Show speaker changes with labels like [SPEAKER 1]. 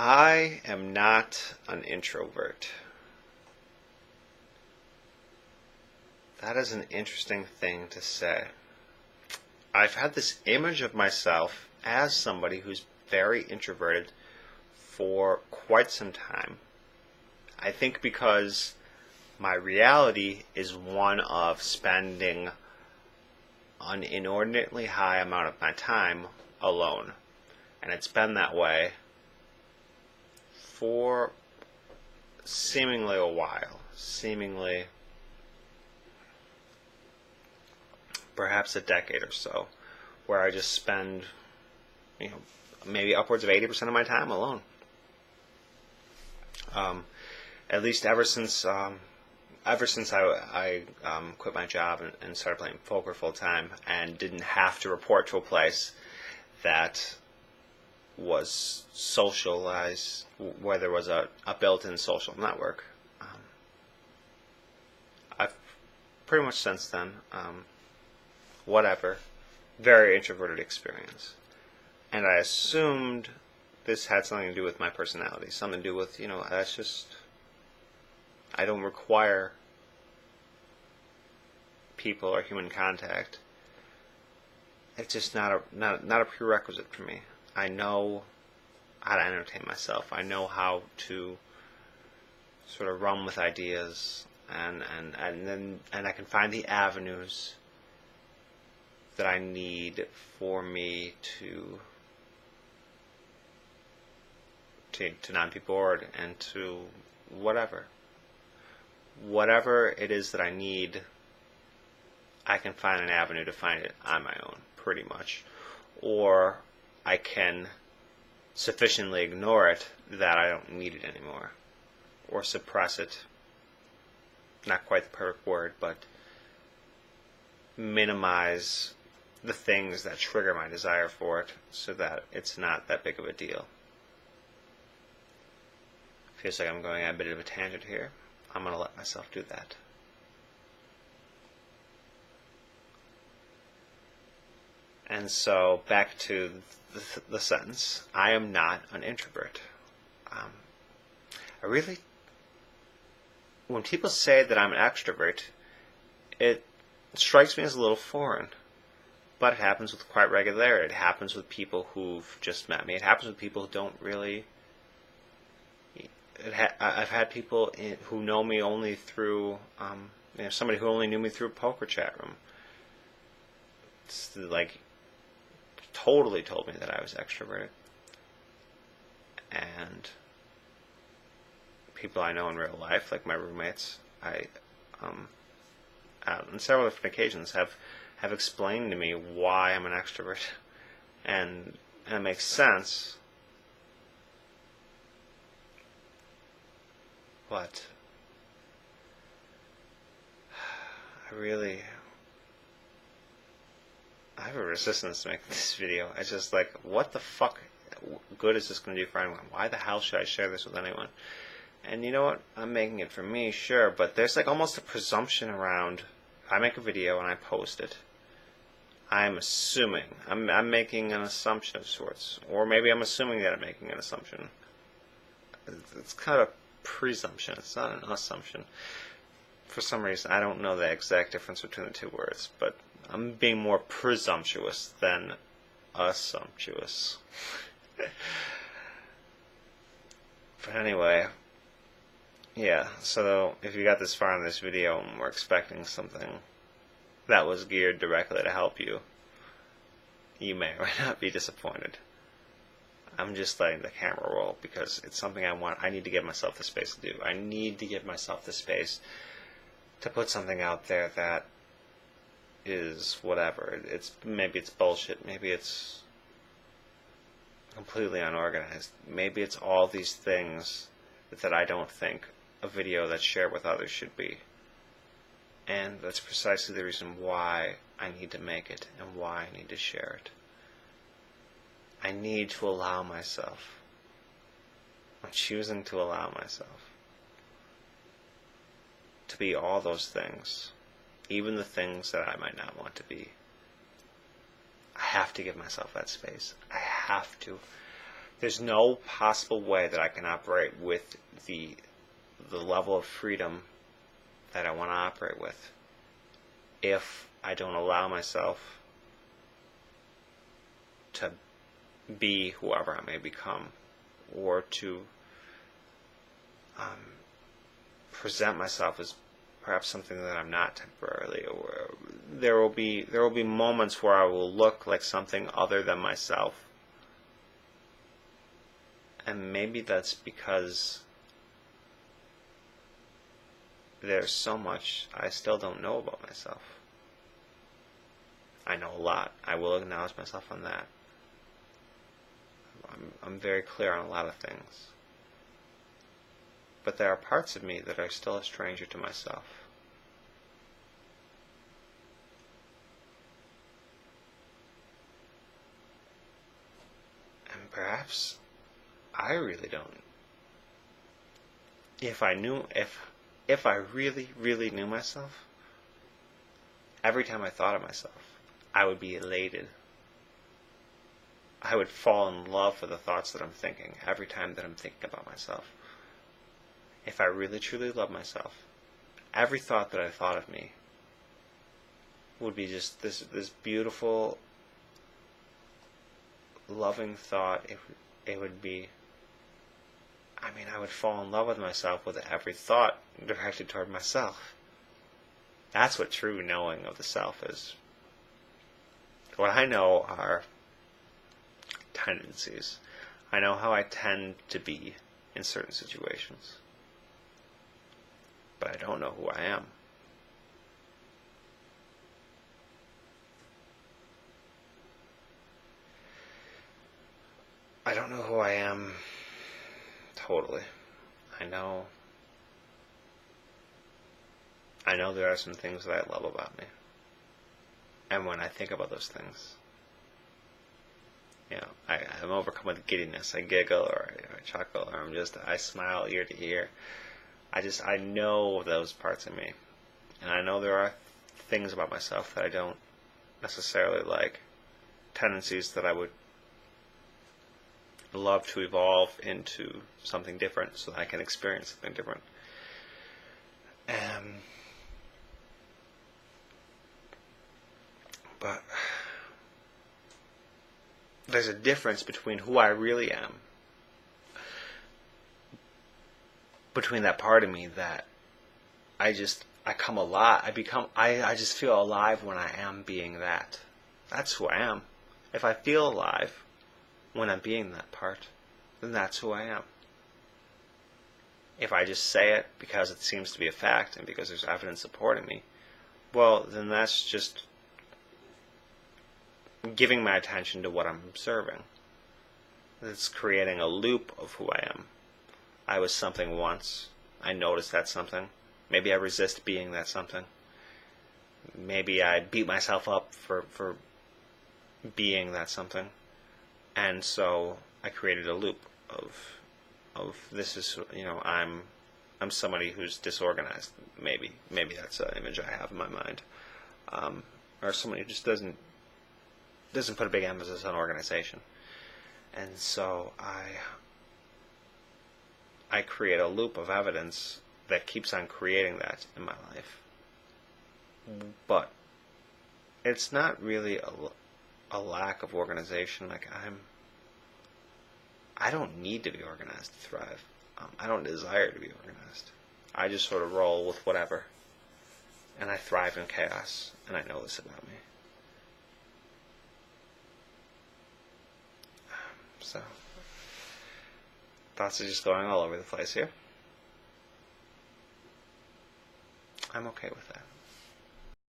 [SPEAKER 1] I am not an introvert. That is an interesting thing to say. I've had this image of myself as somebody who's very introverted for quite some time. I think because my reality is one of spending an inordinately high amount of my time alone. And it's been that way for seemingly a while. Seemingly perhaps a decade or so, where I just spend, maybe upwards of 80% of my time alone. At least ever since I quit my job and started playing poker full time and didn't have to report to a place that was socialized, where there was a built-in social network. I've pretty much since then, very introverted experience. And I assumed this had something to do with my personality, something to do with, that's just, I don't require people or human contact. It's just not a prerequisite for me. I know how to entertain myself. I know how to sort of run with ideas, and I can find the avenues that I need for me to not be bored, and to whatever it is that I need, I can find an avenue to find it on my own, pretty much. Or I can sufficiently ignore it that I don't need it anymore. Or suppress it. Not quite the perfect word, but minimize the things that trigger my desire for it so that it's not that big of a deal. Feels like I'm going on a bit of a tangent here. I'm going to let myself do that. And so, back to the sentence. I am not an introvert. When people say that I'm an extrovert, it strikes me as a little foreign. But it happens with quite regularity. It happens with people who've just met me. It happens with people who don't really... I've had people who know me only through... somebody who only knew me through a poker chat room. It's like... totally told me that I was extroverted. And people I know in real life, like my roommates, on several different occasions have explained to me why I'm an extrovert. And it makes sense. But I have a resistance to make this video. It's just like, what the fuck good is this going to do for anyone? Why the hell should I share this with anyone? And you know what? I'm making it for me, sure, but there's like almost a presumption around, if I make a video and I post it, I'm assuming, I'm making an assumption of sorts. Or maybe I'm assuming that I'm making an assumption. It's kind of a presumption. It's not an assumption. For some reason, I don't know the exact difference between the two words, but I'm being more presumptuous than assumptuous. But anyway, yeah, so if you got this far in this video and were expecting something that was geared directly to help you, you may or may not be disappointed. I'm just letting the camera roll because it's something I need to give myself the space to do. I need to give myself the space to put something out there that is whatever. Maybe it's bullshit. Maybe it's completely unorganized. Maybe it's all these things that I don't think a video that's shared with others should be. And that's precisely the reason why I need to make it and why I need to share it. I need to allow myself. I'm choosing to allow myself to be all those things, even the things that I might not want to be. I have to give myself that space. I have to. There's no possible way that I can operate with the level of freedom that I want to operate with if I don't allow myself to be whoever I may become, or to present myself as perhaps something that I'm not temporarily. Or there will be moments where I will look like something other than myself, and maybe that's because there's so much I still don't know about myself. I know a lot. I will acknowledge myself on that. I'm very clear on a lot of things. But there are parts of me that are still a stranger to myself. And perhaps I really don't. If I really, really knew myself, every time I thought of myself, I would be elated. I would fall in love with the thoughts that I'm thinking every time that I'm thinking about myself. If I really, truly love myself, every thought that I thought of me would be just this beautiful, loving thought. It would be, I would fall in love with myself with every thought directed toward myself. That's what true knowing of the self is. What I know are tendencies. I know how I tend to be in certain situations. But I don't know who I am. I don't know who I am totally. I know there are some things that I love about me. And when I think about those things, I'm overcome with giddiness. I giggle, or I chuckle, or I smile ear to ear. I know those parts of me. And I know there are things about myself that I don't necessarily like. Tendencies that I would love to evolve into something different so that I can experience something different. But there's a difference between who I really am, between that part of me that I just feel alive when I am being that. That's who I am. If I feel alive when I'm being that part, then that's who I am. If I just say it because it seems to be a fact and because there's evidence supporting me, well, then that's just giving my attention to what I'm observing. It's creating a loop of who I am. I was something once. I noticed that something. Maybe I resist being that something. Maybe I beat myself up for being that something. And so I created a loop of this is, I'm somebody who's disorganized. Maybe that's an image I have in my mind. Or somebody who just doesn't put a big emphasis on organization. And so I create a loop of evidence that keeps on creating that in my life. But it's not really a lack of organization. I don't need to be organized to thrive. I don't desire to be organized. I just sort of roll with whatever. And I thrive in chaos. And I know this about me. So, thoughts are just going all over the place here. I'm okay with that.